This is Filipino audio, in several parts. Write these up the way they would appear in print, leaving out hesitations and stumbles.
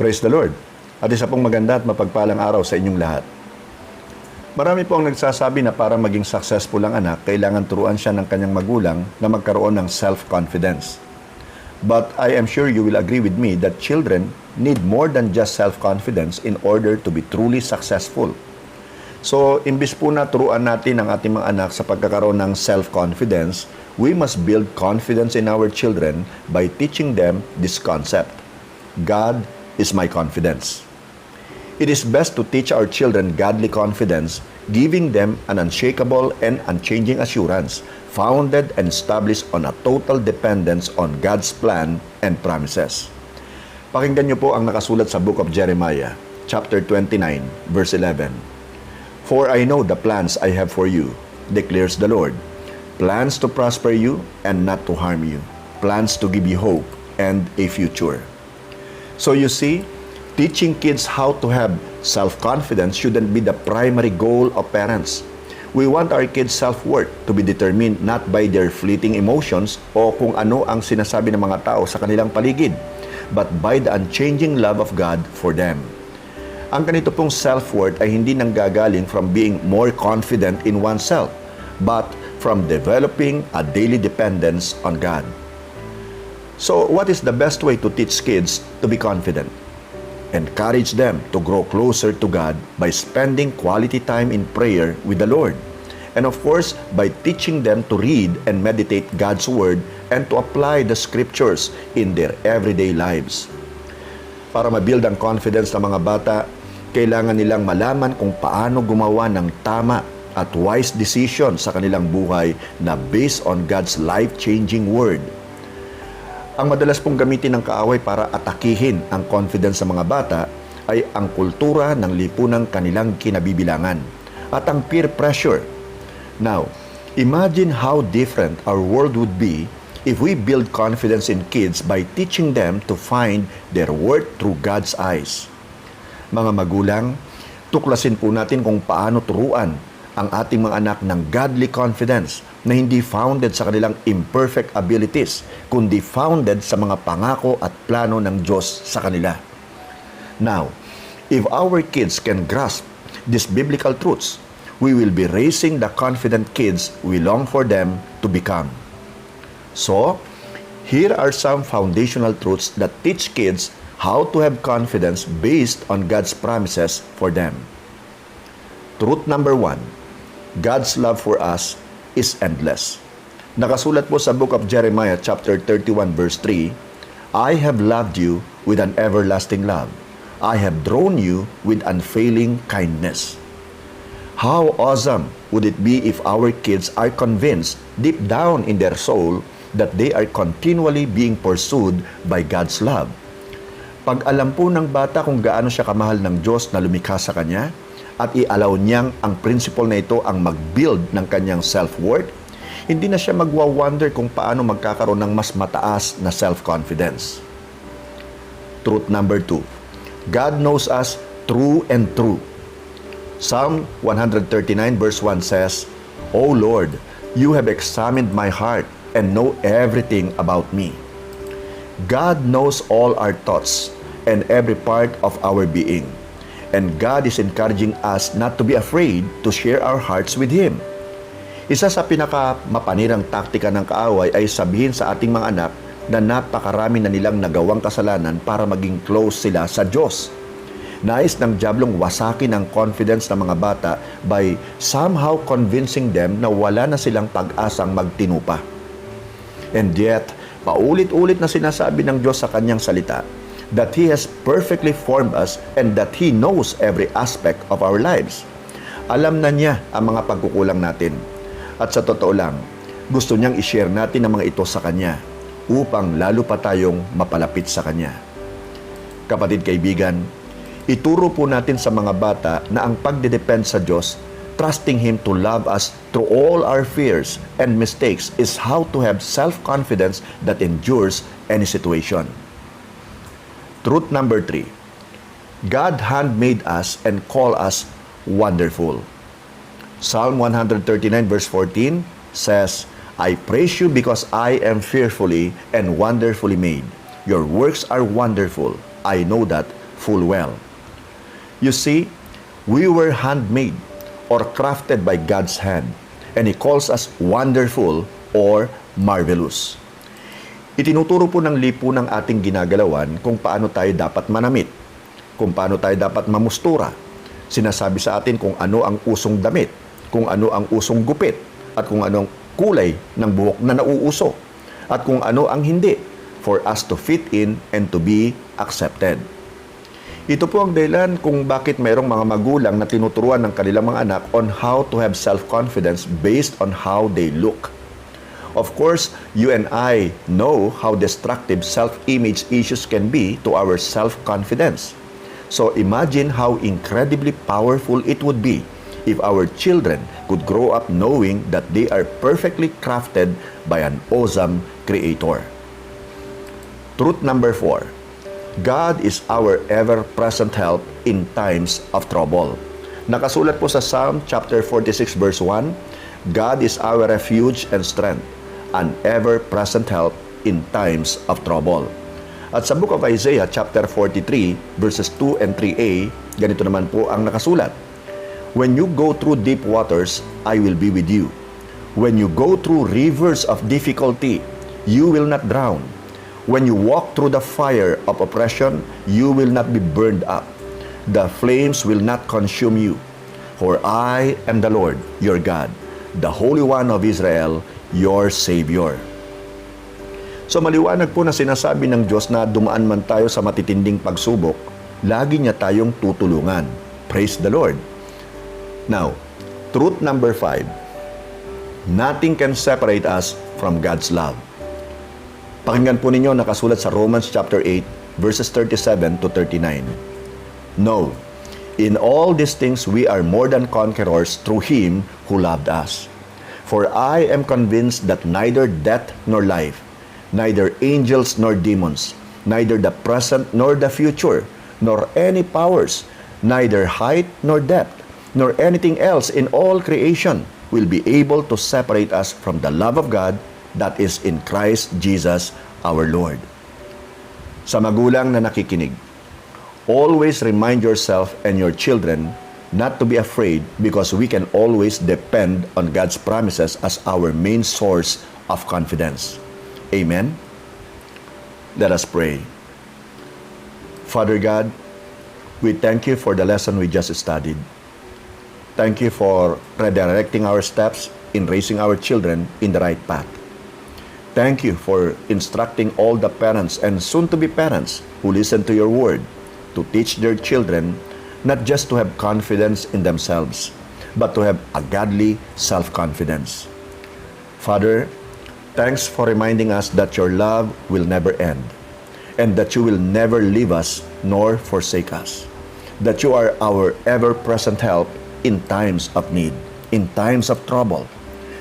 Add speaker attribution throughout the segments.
Speaker 1: Praise the Lord. At isa pong maganda at mapagpalang araw sa inyong lahat. Marami po ang nagsasabi na para maging successful ang anak, kailangan turuan siya ng kanyang magulang na magkaroon ng self-confidence. But I am sure you will agree with me that children need more than just self-confidence in order to be truly successful. So, imbis po na turuan natin ang ating mga anak sa pagkakaroon ng self-confidence, we must build confidence in our children by teaching them this concept. God is my confidence. It is best to teach our children godly confidence, giving them an unshakable and unchanging assurance, founded and established on a total dependence on God's plan and promises. Pakinggan niyo po ang nakasulat sa Book of Jeremiah, chapter 29, verse 11. For I know the plans I have for you, declares the Lord, plans to prosper you and not to harm you, plans to give you hope and a future. So you see, teaching kids how to have self-confidence shouldn't be the primary goal of parents. We want our kids' self-worth to be determined not by their fleeting emotions o kung ano ang sinasabi ng mga tao sa kanilang paligid, but by the unchanging love of God for them. Ang ganito pong self-worth ay hindi nanggagaling from being more confident in oneself, but from developing a daily dependence on God. So, what is the best way to teach kids to be confident? Encourage them to grow closer to God by spending quality time in prayer with the Lord. And of course, by teaching them to read and meditate God's Word and to apply the Scriptures in their everyday lives. Para mabuild ang confidence ng mga bata, kailangan nilang malaman kung paano gumawa ng tama at wise decision sa kanilang buhay na based on God's life-changing Word. Ang madalas pong gamitin ng kaaway para atakihin ang confidence sa mga bata ay ang kultura ng lipunang kanilang kinabibilangan at ang peer pressure. Now, imagine how different our world would be if we build confidence in kids by teaching them to find their worth through God's eyes. Mga magulang, tuklasin po natin kung paano turuan ang ating mga anak ng godly confidence na hindi founded sa kanilang imperfect abilities, kundi founded sa mga pangako at plano ng Diyos sa kanila. Now, if our kids can grasp these biblical truths, we will be raising the confident kids we long for them to become. So, here are some foundational truths that teach kids how to have confidence based on God's promises for them. Truth number 1, God's love for us is endless. Nakasulat po sa Book of Jeremiah chapter 31 verse 3, I have loved you with an everlasting love. I have drawn you with unfailing kindness. How awesome would it be if our kids are convinced deep down in their soul that they are continually being pursued by God's love. Pag alam po ng bata kung gaano siya kamahal ng Diyos na lumikha sa kanya, at i-allow niyang ang principle na ito ang mag-build ng kanyang self-worth, hindi na siya magwa-wonder kung paano magkakaroon ng mas mataas na self-confidence. Truth number 2, God knows us true and true. Psalm 139 verse 1 says, O Lord, you have examined my heart and know everything about me. God knows all our thoughts and every part of our being. And God is encouraging us not to be afraid to share our hearts with Him. Isa sa pinaka-mapanirang taktika ng kaaway ay sabihin sa ating mga anak na napakarami na nilang nagawang kasalanan para maging close sila sa Diyos. Nais ng diablong wasakin ang confidence ng mga bata by somehow convincing them na wala na silang pag-asang magtinupa. And yet, paulit-ulit na sinasabi ng Diyos sa kanyang salita that He has perfectly formed us and that He knows every aspect of our lives. Alam na niya ang mga pagkukulang natin. At sa totoo lang, gusto niyang i-share natin ang mga ito sa Kanya upang lalo pa tayong mapalapit sa Kanya. Kapatid kaibigan, ituro po natin sa mga bata na ang pagdedepend sa Diyos, trusting Him to love us through all our fears and mistakes is how to have self-confidence that endures any situation. Truth number 3, God handmade us and call us wonderful. Psalm 139 verse 14 says, I praise you because I am fearfully and wonderfully made. Your works are wonderful. I know that full well. You see, we were handmade or crafted by God's hand, and He calls us wonderful or marvelous. Itinuturo po ng lipunang ating ginagalawan kung paano tayo dapat manamit, kung paano tayo dapat mamustura. Sinasabi sa atin kung ano ang usong damit, kung ano ang usong gupit, at kung ano ang kulay ng buhok na nauuso, at kung ano ang hindi, for us to fit in and to be accepted. Ito po ang dahilan kung bakit mayroong mga magulang na tinuturuan ng kanilang mga anak on how to have self-confidence based on how they look. Of course, you and I know how destructive self-image issues can be to our self-confidence. So imagine how incredibly powerful it would be if our children could grow up knowing that they are perfectly crafted by an awesome Creator. Truth number 4. God is our ever-present help in times of trouble. Nakasulat po sa Psalm chapter 46 verse 1, God is our refuge and strength, an ever-present help in times of trouble. At sa book of Isaiah chapter 43 verses 2 and 3a, ganito naman po ang nakasulat, When you go through deep waters, I will be with you. When you go through rivers of difficulty, you will not drown. When you walk through the fire of oppression, you will not be burned up. The flames will not consume you. For I am the Lord, your God, the Holy One of Israel, your Savior. So maliwanag po na sinasabi ng Diyos na dumaan man tayo sa matitinding pagsubok, lagi niya tayong tutulungan. Praise the Lord. Now, truth number 5. Nothing can separate us from God's love. Pakinggan po ninyo nakasulat sa Romans chapter 8 verses 37 to 39. No, in all these things we are more than conquerors through Him who loved us. For I am convinced that neither death nor life, neither angels nor demons, neither the present nor the future, nor any powers, neither height nor depth, nor anything else in all creation will be able to separate us from the love of God that is in Christ Jesus our Lord. Sa magulang na nakikinig, always remind yourself and your children not to be afraid because we can always depend on God's promises as our main source of confidence. Amen? Let us pray. Father God, we thank you for the lesson we just studied. Thank you for redirecting our steps in raising our children in the right path. Thank you for instructing all the parents and soon-to-be parents who listen to your word to teach their children not just to have confidence in themselves, but to have a godly self-confidence. Father, thanks for reminding us that your love will never end and that you will never leave us nor forsake us, that you are our ever-present help in times of need, in times of trouble.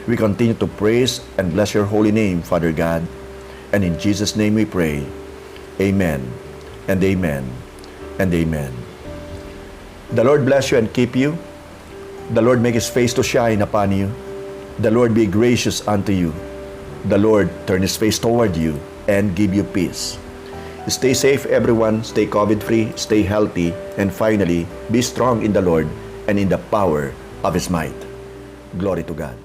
Speaker 1: We continue to praise and bless your holy name, Father God. And in Jesus' name we pray. Amen and amen and amen. The Lord bless you and keep you. The Lord make His face to shine upon you. The Lord be gracious unto you. The Lord turn His face toward you and give you peace. Stay safe, everyone. Stay COVID-free, stay healthy, and finally, be strong in the Lord and in the power of His might. Glory to God.